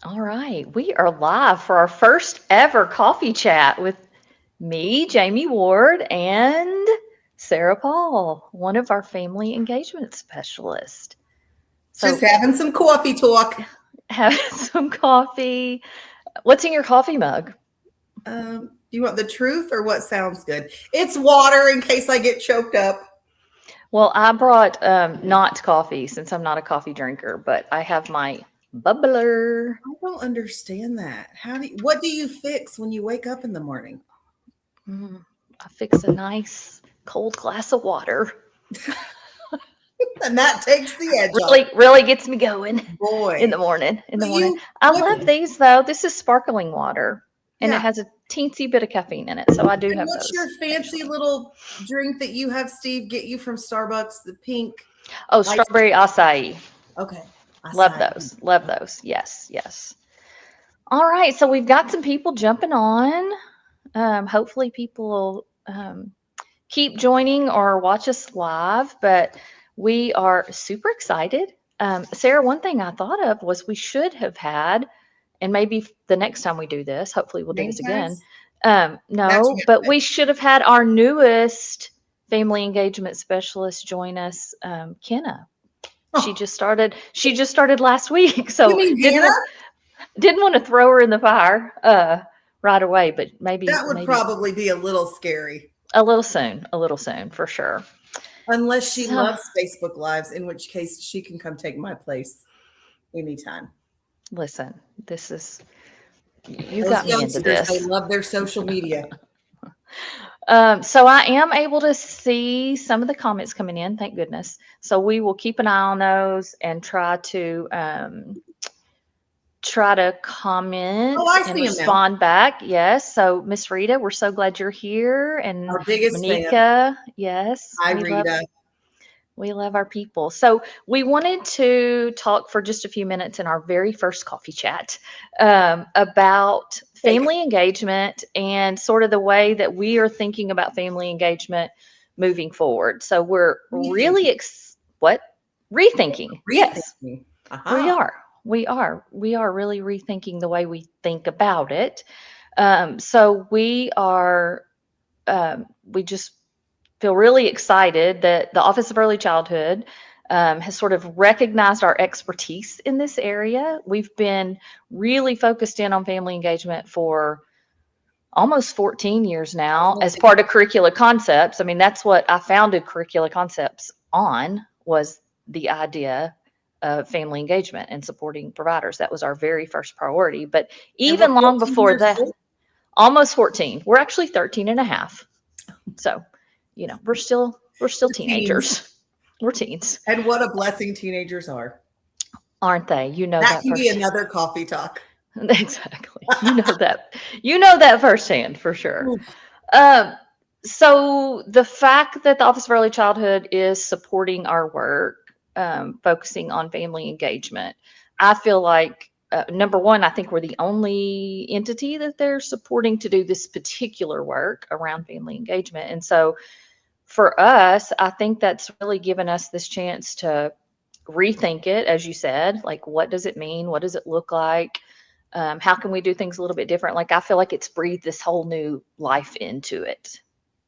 All right, we are live for our first ever coffee chat with me, Jamie Ward, and Sarah Paul, one of our family engagement specialists. Just So, having some coffee talk. having some coffee. What's in your coffee mug? Do you want the truth or what sounds good? It's water in case I get choked up. Well, I brought not coffee since I'm not a coffee drinker, but I have my bubbler. I don't understand that. What do you fix when you wake up in the morning? Mm, I fix a nice cold glass of water. And that takes the edge off. Really gets me going in Boy. the morning. In the But morning. you I what love these though. This is sparkling water and it yeah. has a teensy bit of caffeine in it. So I do And have what's your those fancy occasionally. little drink that you have Steve get you from Starbucks? The pink Oh, ice. strawberry acai. Okay. Love Acai. those. Love those. Yes, yes. All right. So we've got some people jumping on. Hopefully people will keep joining or watch us live, but we are super excited. Sarah, one thing I thought of was we should have had, and maybe the next time we do this, hopefully we'll do Name this again. tags? That No, you but have we should have had our newest family engagement specialist join us, Kenna. She Oh, just started. She just started last week, you so mean Hannah? didn't want to throw her in the fire right away, but That would maybe probably be a little scary. a little soon for sure. Unless she So loves Facebook Lives, in which case she can come take my place anytime. listen, this is you Those got me into youngsters, they this. love their social media. So I am able to see some of the comments coming in, thank goodness. So we will keep an eye on those and try to Oh, comment I and see them now. respond back. Yes. So Miss Rita, we're so glad you're here, and Our biggest fan. Monica, yes, Hi, Rita. we love our people. So we wanted to talk for just a few minutes in our very first coffee chat about Take family engagement and sort of the way that we are thinking about family engagement moving forward. So we're really rethinking. what rethinking. Yes, Rethinking. we Aha. are. We are really rethinking the way we think about it. So we just feel really excited that the Office of Early Childhood has sort of recognized our expertise in this area. We've been really focused in on family engagement for almost 14 years I was now gonna as say, part of Curricula Concepts. I mean, that's what I founded Curricula Concepts on, was the idea of family engagement and supporting providers. That was our very first priority. But and we're even long 14 before years that, old. almost 14. We're actually 13 and a half. So, we're still The teens. teenagers. We're teens, And what a blessing teenagers are. aren't they? You know That that can be firsthand. another coffee talk. Exactly. You know that firsthand for sure. Oof. Um, so the fact that the Office of Early Childhood is supporting our work, focusing on family engagement, I feel like number one, I think we're the only entity that they're supporting to do this particular work around family engagement. And so for us, I think that's really given us this chance to rethink it, as you said, like what does it mean? What does it look like? How can we do things a little bit different? Like I feel like it's breathed this whole new life into it.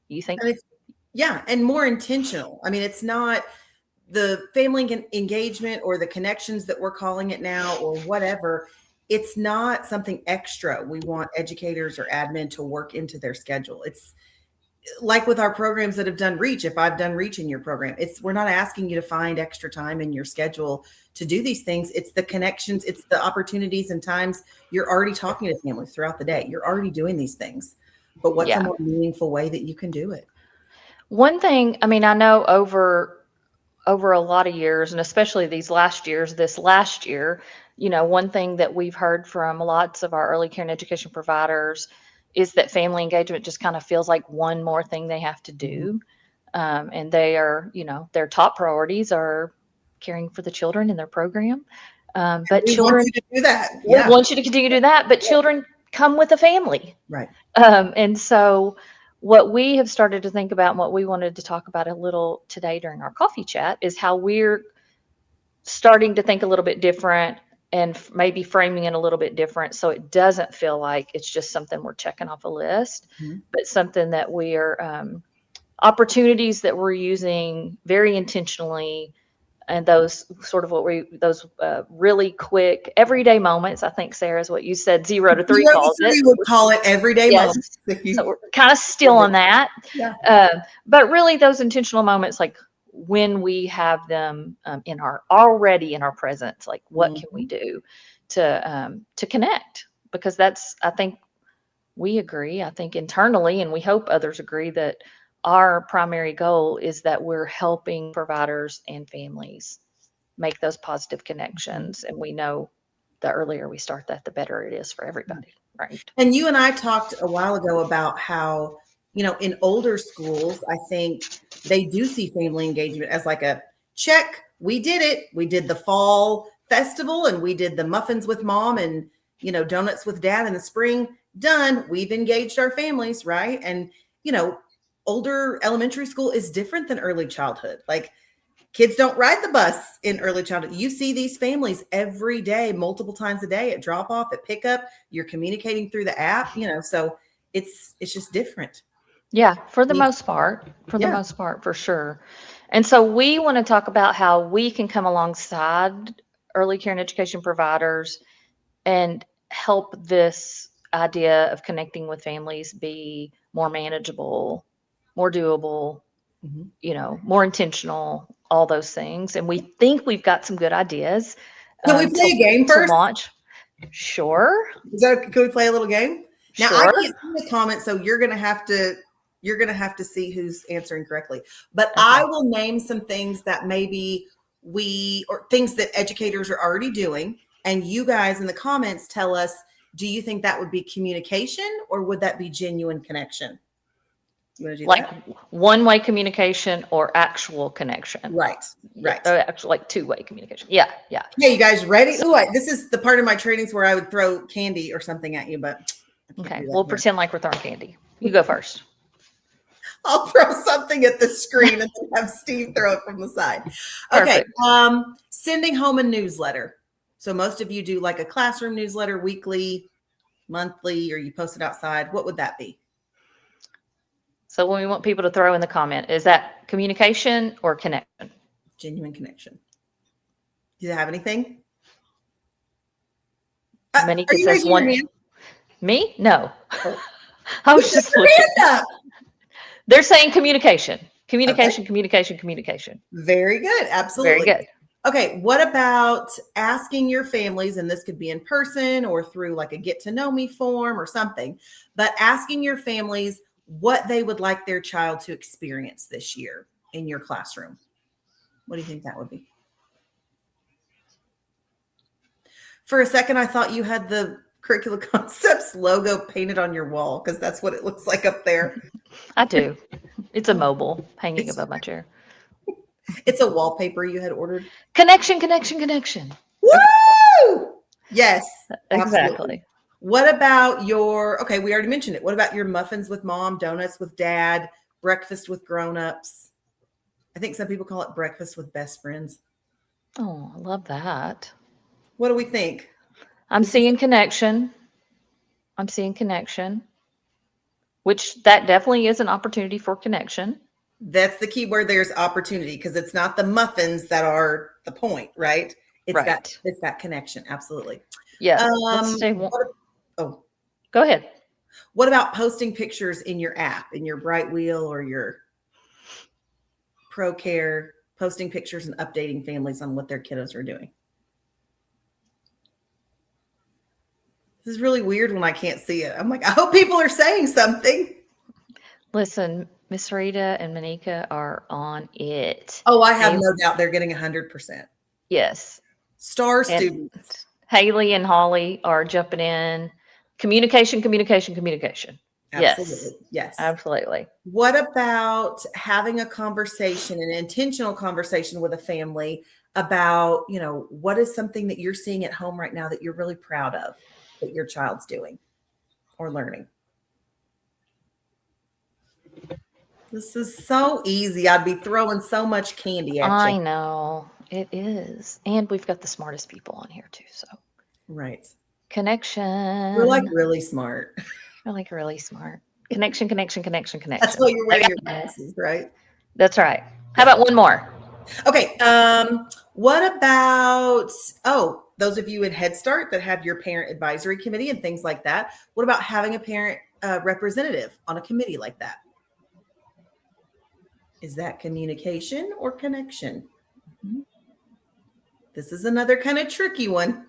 You think? And it's, yeah, and more intentional. I mean, it's not the engagement or the connections that we're calling it now or whatever. It's not something extra we want educators or admin to work into their schedule. It's like with our programs that have done reach. If I've done reach in your program, we're not asking you to find extra time in your schedule to do these things. It's the connections, it's the opportunities and times you're already talking to families throughout the day. You're already doing these things, but what's a Yeah. more meaningful way that you can do it? One thing, I mean, I know over a lot of years, and especially these last years, this last year, one thing that we've heard from lots of our early care and education providers is that family engagement just kind of feels like one more thing they have to Mhm. do. And their top priorities are caring for the children in their program. And But we want children you to do that. we Yeah. want you to continue to do that, but children come with a family. Right. And so, what we have started to think about and what we wanted to talk about a little today during our coffee chat is how we're starting to think a little bit different and maybe framing it a little bit different so it doesn't feel like it's just something we're checking off a list, Mhm. but something that we are opportunities that we're using very intentionally, and those sort of those really quick everyday moments. I think Sarah is what you said, 0 to 3 0 to calls it. 3 would call it everyday Yes. moments. If So you, we're kind of still on that. yeah. But really those intentional moments, like when we have them already in our presence, like what can we Mhm. do to connect? Because I think we agree, I think internally, and we hope others agree that our primary goal is that we're helping providers and families make those positive Mhm. connections. And we know the earlier we start that, the better it is for Mhm. everybody, right? And you and I talked a while ago about how, in older schools, I think they do see family engagement as like a check. We did it. We did the fall festival and we did the muffins with mom and, donuts with dad in the spring. Done. We've engaged our families, right? And, you know, older elementary school is different than early childhood. Like kids don't ride the bus in early childhood. You see these families every day, multiple times a day at drop off, at pickup. You're communicating through the app, so it's just different. Yeah, for the Needs- most part, Yeah. for sure. And so we want to talk about how we can come alongside early care and education providers and help this idea of connecting with families be more manageable, more doable, Mhm. more intentional, all those things. And we think we've got some good ideas Can we play a game to first? launch. Sure, Can we play a little game? Now I sure. can't see the comments, so you're gonna have to see who's answering correctly. But I Okay. will name some things that maybe or things that educators are already doing, and you guys in the comments tell us, do you think that would be communication or would that be genuine connection? You want to do Like that? one-way communication or actual connection. Right, Yeah, right. actually like two-way communication. Yeah, yeah. Hey, you guys ready? So, Ooh, this is the part of my trainings where I would throw candy or something at you, but I can't okay, do that we'll here. pretend like we're throwing candy. You go first. I'll throw something at the screen and then have Steve throw it from the side. Okay. Perfect. Sending home a newsletter. So most of you do like a classroom newsletter, weekly, monthly, or you post it outside. What would that be? So when we want people to throw in the comment, is that communication or connection? Genuine connection. Do you have anything? Are Manika you says raising your one. hand? Me? No. Oh, I you was put just your looking. hand up. They're saying communication. Okay. Communication, communication, communication. Very good. Very Absolutely. good. Okay, what about asking your families, and this could be in person or through like a get to know me form or something, but asking your families what they would like their child to experience this year in your classroom? What do you think that would be? For a second, I thought you had the Curricula Concepts logo painted on your wall because that's what it looks like up there. I do. It's a Oh, mobile hanging it's above my chair. it's a wallpaper you had ordered. Connection, connection, connection. Okay, Woo! Yes, absolutely. exactly. What about okay, we already mentioned it. What about your muffins with mom, donuts with dad, breakfast with grown-ups? I think some people call it breakfast with best friends. Oh, I love that. What do we think? I'm This is seeing connection. I'm seeing connection, which that definitely is an opportunity for connection. that's the key word. There's opportunity because it's not the muffins that are the point, right? Right. It's that connection. Absolutely. Yeah. Let's say one. Oh, Go ahead. what about posting pictures in your app, in your Bright Wheel or your ProCare, posting pictures and updating families on what their kiddos are doing? This is really weird when I can't see it. I'm like, I hope people are saying something. Listen, Miss Rita and Manika are on it. Oh, I have Hey, no doubt they're getting 100%. yes. Star And students. Haley and Holly are jumping in. Communication, communication, communication. Yes, Absolutely. Yes. absolutely. What about having a conversation, an intentional conversation with a family about, what is something that you're seeing at home right now that you're really proud of that your child's doing or learning? This is so easy. I'd be throwing so much candy at you. I know it is. And we've got the smartest people on here too. So Right. We're like Connection. really smart. We're like really smart. Connection, connection, connection, That's connection. why you're I wearing got your glasses, right? That's right. How Yeah. about one more? Okay. What about, oh, those of you in Head Start that have your parent advisory committee and things like that? What about having a parent representative on a committee like that? Is that communication or connection? This is another kind of tricky one.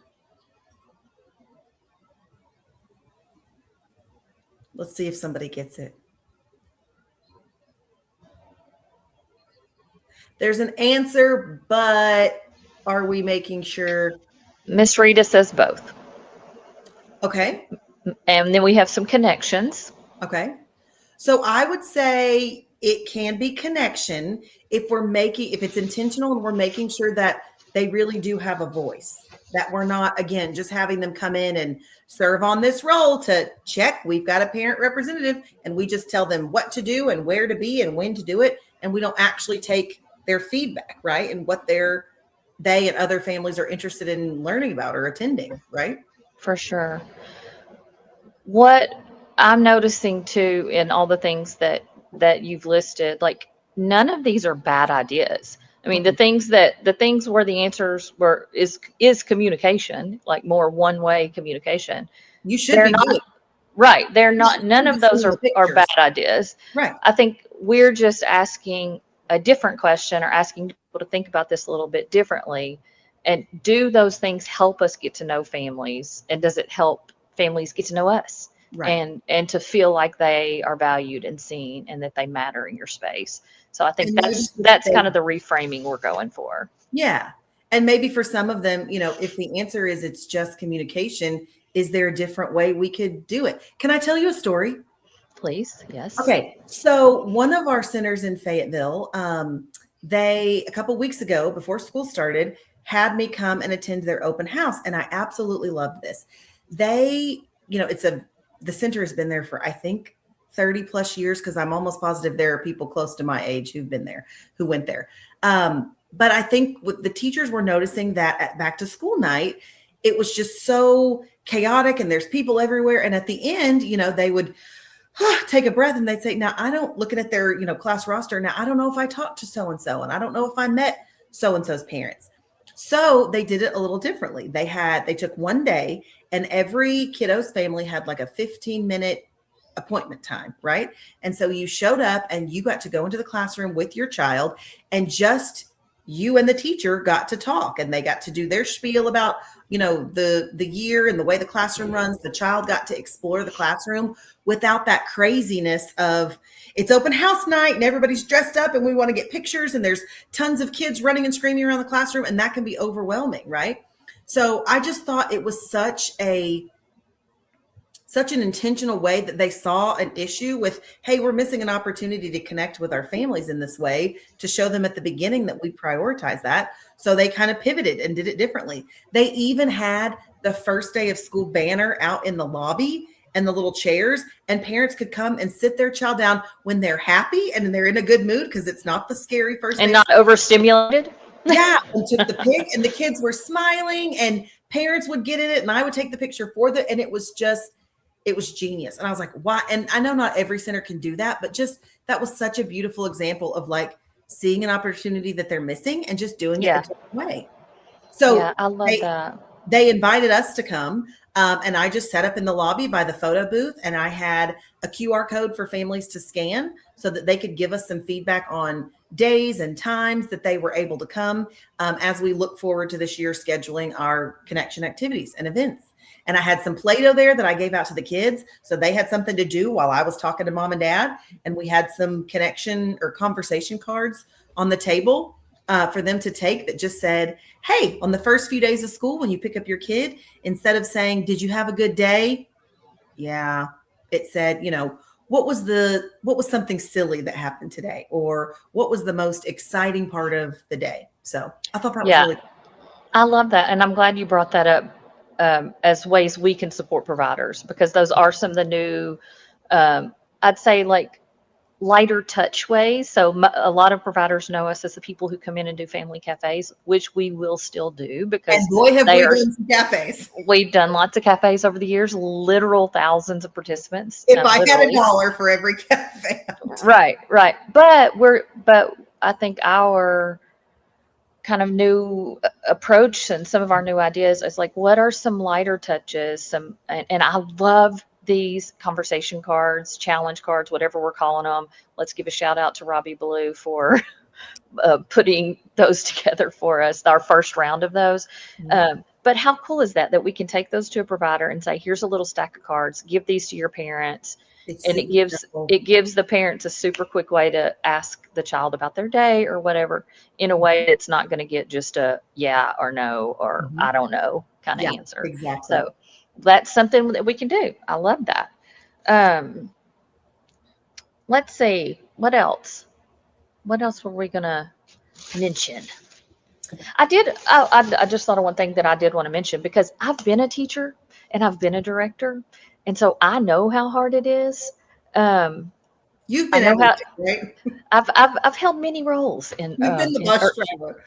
Let's see if somebody gets it. There's an answer, but are we making sure? Miss Rita says both. Okay. And then we have some connections. Okay. So I would say it can be connection if it's intentional and we're making sure that they really do have a voice, that we're not, again, just having them come in and serve on this role to check. We've got a parent representative and we just tell them what to do and where to be and when to do it. And we don't actually take their feedback, right? And what they and other families are interested in learning about or attending, right? For sure. What I'm noticing too in all the things that you've listed, like none of these are bad ideas. I mean, the things where the answers were is communication, like more one-way communication. You should They're be doing. not right. They're You not none should be of those seeing the are bad pictures. ideas. Right. I think we're just asking a different question or asking people to think about this a little bit differently. And do those things help us get to know families? And does it help families get to know us? Right. And to feel like they are valued and seen and that they matter in your space. So I think And maybe that's kind of the reframing we're going for. yeah. And maybe for some of them, if the answer is it's just communication, is there a different way we could do it? Can I tell you a story? Please, yes. Okay. So one of our centers in Fayetteville, they a couple weeks ago before school started had me come and attend their open house. And I absolutely loved this. They, the center has been there for, I think, 30 plus years, because I'm almost positive there are people close to my age who went there. But I think the teachers were noticing that at back to school night, it was just so chaotic and there's people everywhere. And at the end, they would take a breath and they'd say, now I don't, looking at their, class roster. Now I don't know if I talked to so-and-so and I don't know if I met so-and-so's parents. So they did it a little differently. They took one day and every kiddo's family had like a 15-minute appointment time, right? And so you showed up and you got to go into the classroom with your child, and just you and the teacher got to talk, and they got to do their spiel about, the year and the way the classroom runs. The child got to explore the classroom without that craziness of it's open house night and everybody's dressed up and we want to get pictures and there's tons of kids running and screaming around the classroom, and that can be overwhelming, right? So I just thought it was such an intentional way that they saw an issue with, hey, we're missing an opportunity to connect with our families in this way, to show them at the beginning that we prioritize that. So they kind of pivoted and did it differently. They even had the first day of school banner out in the lobby and the little chairs, and parents could come and sit their child down when they're happy and they're in a good mood, because it's not the scary first And day. not overstimulated. Yeah, and took the pic and the kids were smiling and parents would get in it and I would take the picture for them. And it was genius. And I was like, why? And I know not every center can do that, but just that was such a beautiful example of like seeing an opportunity that they're missing and just doing it a different way. So yeah, I love that. They invited us to come. And I just sat up in the lobby by the photo booth, and I had a QR code for families to scan so that they could give us some feedback on days and times that they were able to come, as we look forward to this year scheduling our connection activities and events. And I had some Play-Doh there that I gave out to the kids, so they had something to do while I was talking to mom and dad. And we had some connection or conversation cards on the table for them to take that just said, hey, on the first few days of school, when you pick up your kid, instead of saying, did you have a good day? Yeah. It said, what was something silly that happened today? Or what was the most exciting part of the day? So I thought that was really cool. I love that. And I'm glad you brought that up as ways we can support providers, because those are some of the new, I'd say, like lighter touch ways. So a lot of providers know us as the people who come in and do family cafes, which we will still do And because boy, have they we are. done some cafes. We've done lots of cafes over the years, literal thousands of participants, If I had a literally. dollar for every cafe. Right, right. But I think our kind of new approach and some of our new ideas is like, what are some lighter touches? And I love these conversation cards, challenge cards, whatever we're calling them. Let's give a shout out to Robbie Ballou for putting those together for us, our first round of those. But how cool is that we can take those to a provider and say, here's a little stack of cards, give these to your parents. It's And super simple. it gives the parents a super quick way to ask the child about their day or whatever, in a way that's not going to get just a yeah or no or Mhm. I don't know kind of Yeah, answer. exactly. So that's something that we can do. I love that. Um, let's see, what else? What else were we gonna mention? I just thought of one thing that I did want to mention because I've been a teacher and I've been a director, and so I know how hard it is. Um, You've I been know how everything, right? I've held many roles You've been the bus driver.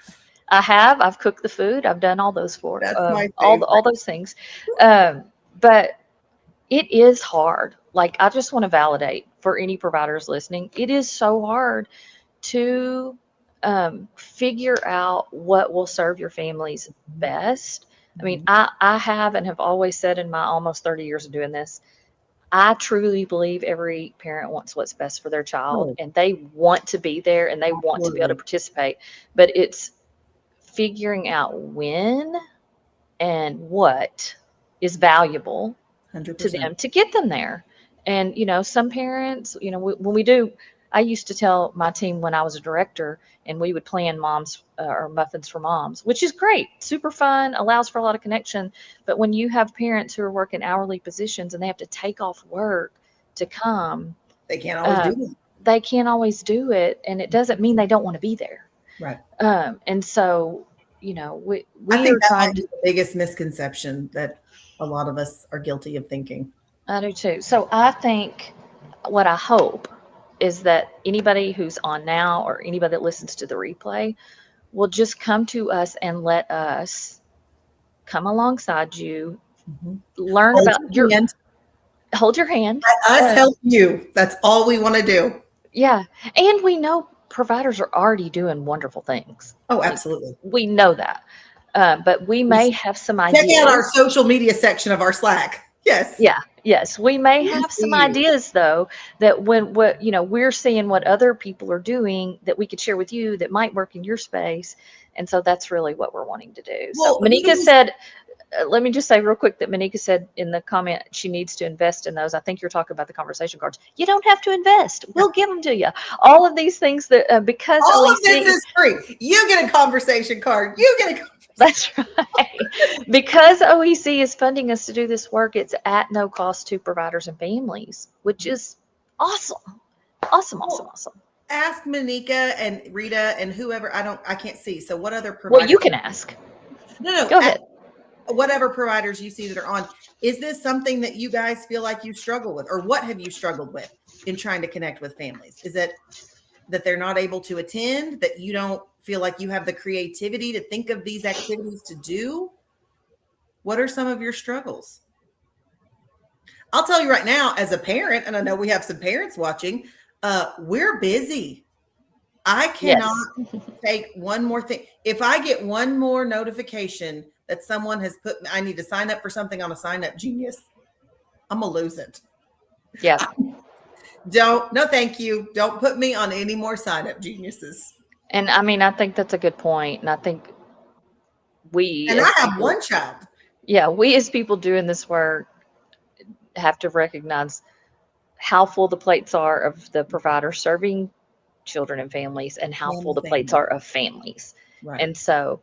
I have. I've cooked the food. I've done all those for That's my all favorite. those things. But it is hard. Like I just want to validate for any providers listening, it is so hard to figure out what will serve your families best. I mean, Mhm. I have and have always said in my almost 30 years of doing this, I truly believe every parent wants what's best for their child Oh, and they want to be there and they want to be able to absolutely. participate. But it's figuring out when and what is valuable to 100%. them to get them there. And, some parents, when we do, I used to tell my team when I was a director and we would plan moms or muffins for moms, which is great, super fun, allows for a lot of connection. But when you have parents who are working hourly positions and they have to take off work to come, They can't always do uh, that. they can't always do it. And it doesn't mean they don't want to be there. Right. And so, I we think are that trying might to. be the biggest misconception that a lot of us are guilty of thinking. I do too. So I think what I hope is that anybody who's on now or anybody that listens to the replay will just come to us and let us come alongside you, Mhm. learn Hold about your hand. hold your hand. Let us Uh, help you. That's all we want to do. yeah. And we know providers are already doing wonderful things. Oh, Like absolutely. we know that. But we may have some Check out our ideas. social media section of our Slack. Yes. Yeah, yes, we may We have some see you. ideas though that when what we're seeing what other people are doing that we could share with you that might work in your space, and so that's really what we're wanting to do. So Well, who do Manika we said, let me just say real quick that Manika said in the comment she needs to invest in those. I think you're talking about the conversation cards. You don't have to invest. We'll give them to you. All of these things that because all of this OEC. is free. You get a conversation card. You get a conversation. That's right. Because OEC is funding us to do this work, it's at no cost to providers and families, which is awesome. Awesome, awesome, Well, awesome. ask Monica and Rita and whoever. I can't see. So what other Well, providers? you can ask. No. Go ahead. Whatever providers you see that are on. Is this something that you guys feel like you struggle with, or what have you struggled with in trying to connect with families? Is it that they're not able to attend, that you don't feel like you have the creativity to think of these activities to do? What are some of your struggles? I'll tell you right now, as a parent, and I know we have some parents watching, we're busy. I cannot Yes. take one more thing. If I get one more notification that someone has put, I need to sign up for something on a sign up genius, I'm going to lose it. Yeah. No, thank you. Don't put me on any more sign up geniuses. And I mean, I think that's a good point. And I think we And I as have people, one child. yeah, we as people doing this work have to recognize how full the plates are of the provider serving children and families and how full One the plates family. are of families. Right. And so,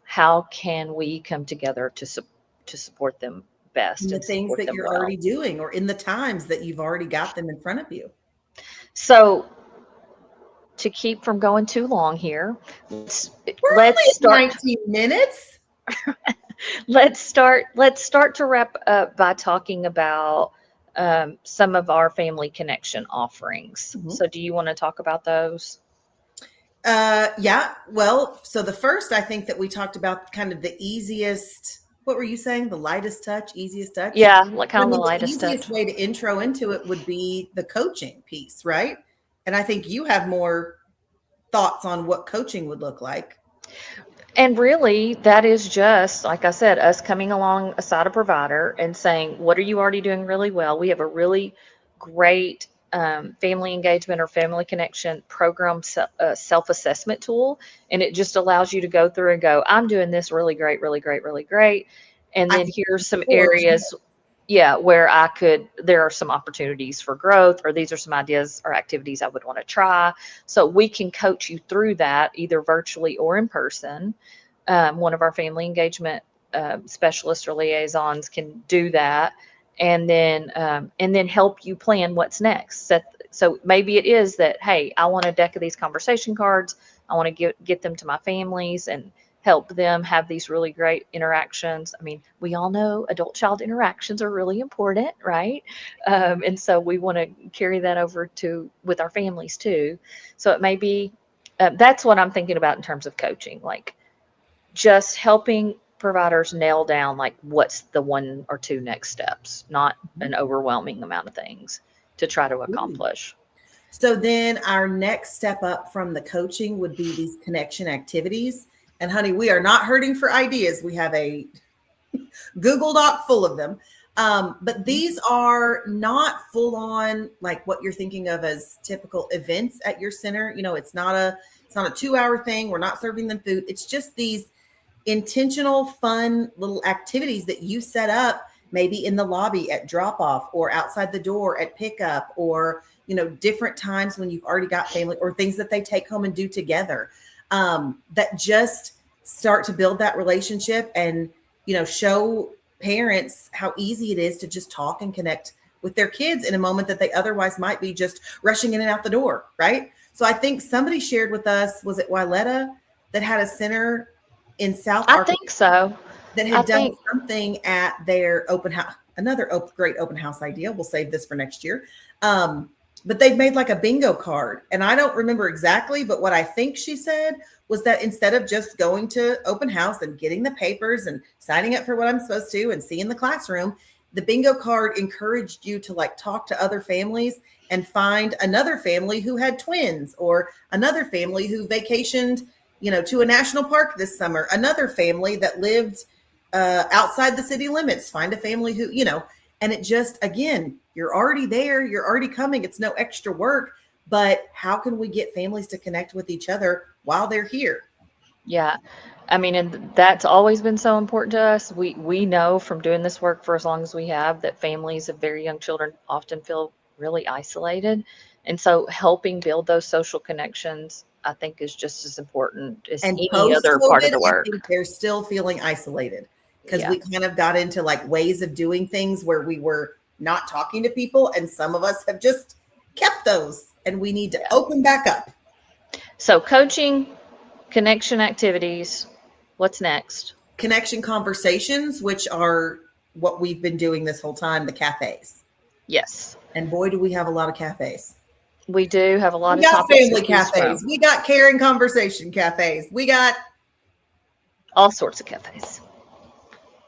how can we come together to support them best In the and things support that them you're well? already doing, or in the times that you've already got them in front of you. So, to keep from going too long here, let's We're let's only at start 19 minutes. let's start to wrap up by talking about some of our family connection offerings. Mhm. So do you want to talk about those? Yeah. Well, so the first, I think that we talked about kind of the easiest. What were you saying? The lightest touch, easiest touch. Yeah, like I kind of the mean, the lightest easiest touch. way to intro into it would be the coaching piece, right? And I think you have more thoughts on what coaching would look like. And really, that is just, like I said, us coming alongside a provider and saying, what are you already doing really well? We have a really great family engagement or family connection program self assessment tool. And it just allows you to go through and go, I'm doing this really great, really great, really great. And I then think here's some before, areas, yeah, where there are some opportunities for growth, or these are some ideas or activities I would want to try. So we can coach you through that either virtually or in person. One of our family engagement specialists or liaisons can do that, and then help you plan what's next. So maybe it is that, hey, I want a deck of these conversation cards. I want to get them to my families and help them have these really great interactions. I mean, we all know adult-child interactions are really important, right? And so we want to carry that over to with our families too. So it may be that's what I'm thinking about in terms of coaching, like just helping providers nail down like what's the one or two next steps, not an overwhelming amount of things to try to accomplish. so then our next step up from the coaching would be these connection activities. And honey, we are not hurting for ideas. We have a Google Doc full of them. But these are not full on like what you're thinking of as typical events at your center. You know, it's not a 2 hour thing. We're not serving them food. It's just these intentional, fun little activities that you set up maybe in the lobby at drop off or outside the door at pickup or, different times when you've already got family or things that they take home and do together, that just start to build that relationship and, show parents how easy it is to just talk and connect with their kids in a moment that they otherwise might be just rushing in and out the door. Right. So I think somebody shared with us, was it Wyletta, that had a center in South I Arkansas think so. that I had done think, something at their open house. Another great open house idea. We'll save this for next year. But they've made like a bingo card. And I don't remember exactly, but what I think she said was that instead of just going to open house and getting the papers and signing up for what I'm supposed to and seeing the classroom, the bingo card encouraged you to like talk to other families and find another family who had twins or another family who vacationed, to a national park this summer, another family that lived outside the city limits, find a family who, and it just, again, you're already there, you're already coming. It's no extra work, but how can we get families to connect with each other while they're here? yeah. I mean, and that's always been so important to us. We know from doing this work for as long as we have that families of very young children often feel really isolated. And so helping build those social connections, I think, is just as important as And any post other part of COVID, the I think work. they're still feeling isolated because Yeah. we kind of got into like ways of doing things where we were not talking to people. And some of us have just kept those and we need to Yeah. open back up. So coaching, connection activities, what's next? Connection conversations, which are what we've been doing this whole time, the cafes. Yes. And boy, do we have a lot of cafes. We do have a lot We of got topics to family choose cafes. from. We got caring conversation cafes. We got All sorts of cafes.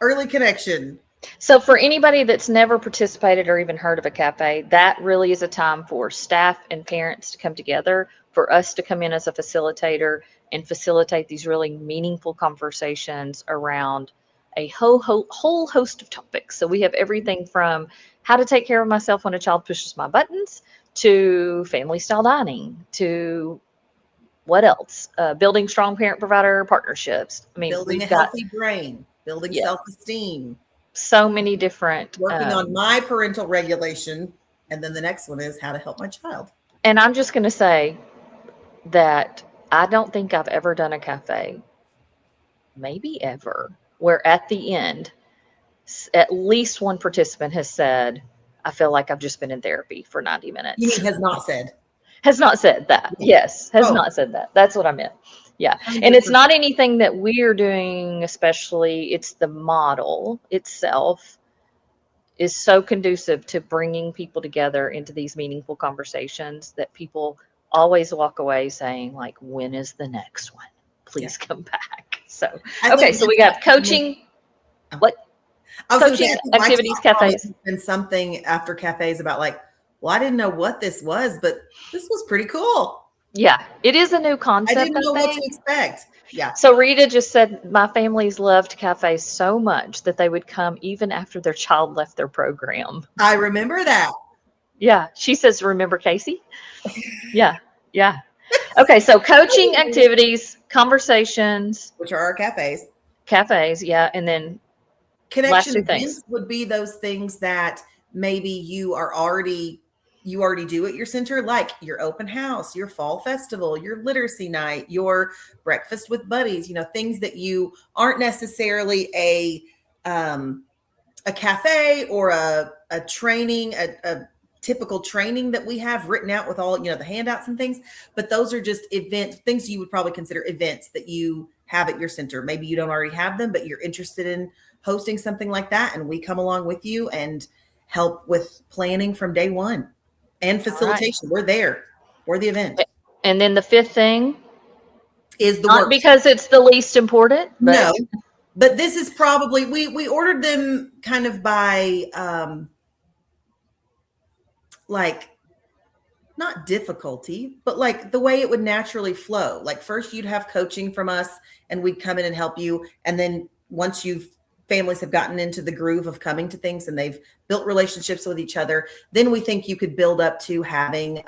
early connection. So for anybody that's never participated or even heard of a cafe, that really is a time for staff and parents to come together, for us to come in as a facilitator and facilitate these really meaningful conversations around a whole host of topics. So we have everything from how to take care of myself when a child pushes my buttons to family style dining to what else? Building strong parent provider partnerships. I mean, Building a we've got, healthy brain, building yeah, self-esteem, so many different working on my parental regulation. And then the next one is how to help my child. and I'm just going to say that I don't think I've ever done a cafe, maybe ever, where at the end, at least one participant has said, I feel like I've just been in therapy for 90 You minutes. mean has not said. Has not said that. Yes, has Oh, not said that. That's what I meant. Yeah. And it's 100%. not anything that we're doing, especially, it's the model itself. is so conducive to bringing people together into these meaningful conversations that people always walk away saying, like, when is the next one? Yeah. Please come back. So, I okay, think so we that's got coaching. oh. What? I was going to say, Coaching, I think my activities, top comment cafes. has been something after cafes about like, well, I didn't know what this was, but this was pretty cool. Yeah, it is a new I concept, didn't I know what to think. expect. Yeah. So Rita just said my families loved cafes so much that they would come even after their child left their program. I remember that. Yeah, she says, remember Casey? Yeah, yeah. Okay, so coaching activities, conversations, Which are our cafes. cafes, yeah, and then last Connection two things. events would be those things that maybe you already do at your center, like your open house, your fall festival, your literacy night, your breakfast with buddies, things that you aren't necessarily a cafe or a training, a typical training that we have written out with all, the handouts and things. But those are just events, things you would probably consider events that you have at your center. Maybe you don't already have them, but you're interested in hosting something like that. And we come along with you and help with planning from day one and facilitation. We're there for the event. And then the fifth thing Is the not work. because it's the least important, No, but but this is probably, we ordered them kind of by, like, not difficulty, but like the way it would naturally flow. Like first you'd have coaching from us and we'd come in and help you. And then once families have gotten into the groove of coming to things and they've built relationships with each other, then we think you could build up to having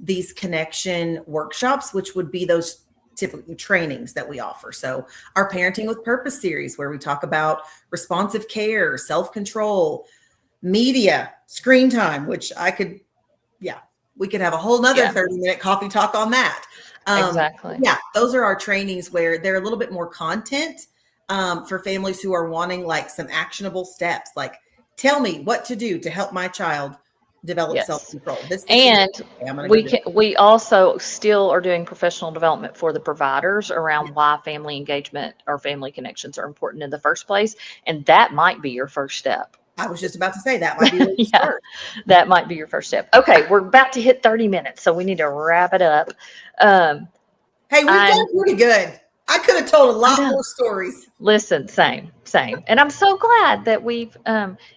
these connection workshops, which would be those typical trainings that we offer. So our Parenting with Purpose series, where we talk about responsive care, self-control, media, screen time, which we could have a whole nother 30-minute coffee talk on that. Exactly. Yeah, those are our trainings where they're a little bit more content for families who are wanting like some actionable steps, like tell me what to do to help my child develop self-control. And we also still are doing professional development for the providers around why family engagement or family connections are important in the first place. And that might be your first step. I was just about to say that might be where you start. That might be your first step. Okay, we're about to hit 30 minutes, so we need to wrap it up. Hey, we've done pretty good. I could have told a lot more stories. Listen, same. And I'm so glad that we've,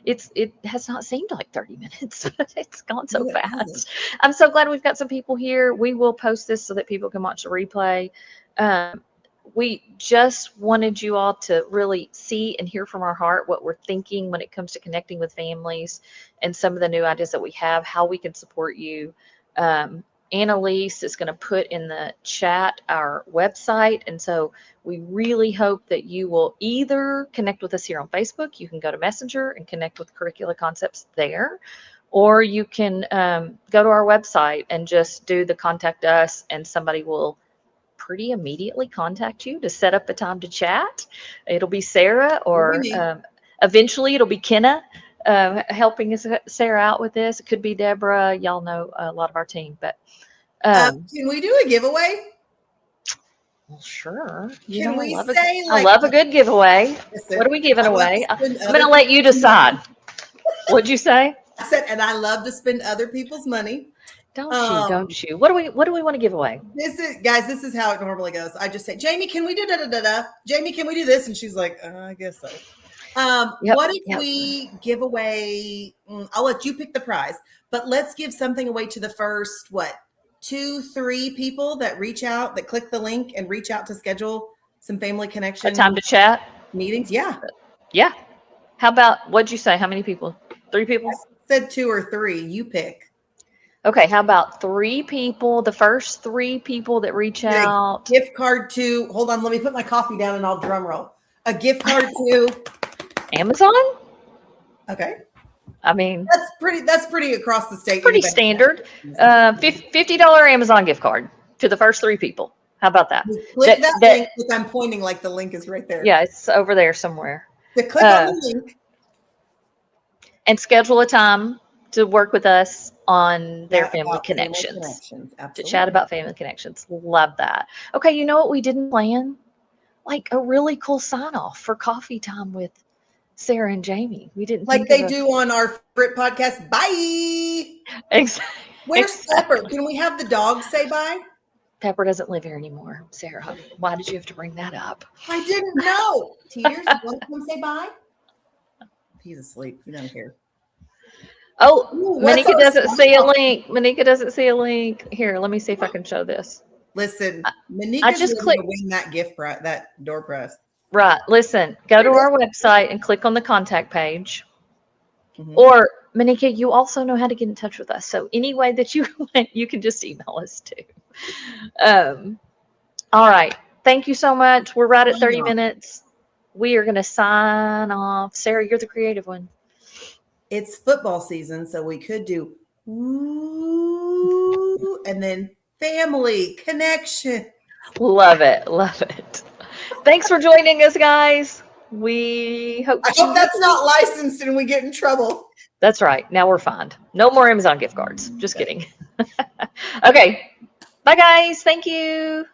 it has not seemed like 30 minutes, but it's gone so fast. I'm so glad we've got some people here. We will post this so that people can watch the replay. We just wanted you all to really see and hear from our heart what we're thinking when it comes to connecting with families and some of the new ideas that we have, how we can support you. Annalise is going to put in the chat our website. And so we really hope that you will either connect with us here on Facebook. You can go to Messenger and connect with Curricula Concepts there, or you can go to our website and just do the contact us, and somebody will pretty immediately contact you to set up a time to chat. It'll be Sarah, or eventually it'll be Kenna helping Sarah out with this. It could be Deborah. Y'all know a lot of our team, but can we do a giveaway? Well, sure. I love a good giveaway. What are we giving away? I'm going to let you decide. What'd you say? I said, and I love to spend other people's money. Don't you? What do we want to give away? This is how it normally goes. I just say, Jamie, can we do da-da-da-da? Jamie, can we do this? And she's like, I guess so. What if we give away, I'll let you pick the prize, but let's give something away to the first, 2-3 people that reach out, that click the link and reach out to schedule some family connection. A time to chat? Meetings. Yeah. Yeah. How about, what'd you say? How many people? 3 people? I said 2 or 3. You pick. Okay. How about 3 people? The first 3 people that reach out. Gift card to, hold on, let me put my coffee down and I'll drum roll. A gift card to Amazon. Okay. I mean, that's pretty across the state. Pretty standard. $50 Amazon gift card to the first 3 people. How about that? Click that link. I'm pointing like the link is right there. Yeah, it's over there somewhere. Click on the link and schedule a time to work with us on their family connections. To chat about family connections. Love that. Okay, you know what we didn't plan? Like a really cool sign off for coffee time with Sarah and Jamie. We didn't Like think they of do on our Brit podcast. Bye. Where's Pepper? Can we have the dog say bye? Pepper doesn't live here anymore, Sarah. Why did you have to bring that up? I didn't know. Teeters, you want to come say bye? He's asleep. He doesn't care. Oh, Ooh, Monica doesn't see a link. Monica doesn't see a link. Here, let me see if I can show this. Listen, Monica's just going to win that gift prize, that door prize. Right. Listen, go to our website and click on the contact page. Or, Monica, you also know how to get in touch with us. So any way that you want, you can just email us too. All right. Thank you so much. We're right at 30 minutes. We are going to sign off. Sarah, you're the creative one. It's football season, so we could do ooh, and then family connection. Love it. Love it. Thanks for joining us, guys. We hope. I hope that's not licensed and we get in trouble. That's right. Now we're fine. No more Amazon gift cards. Just kidding. Okay. Bye, guys. Thank you.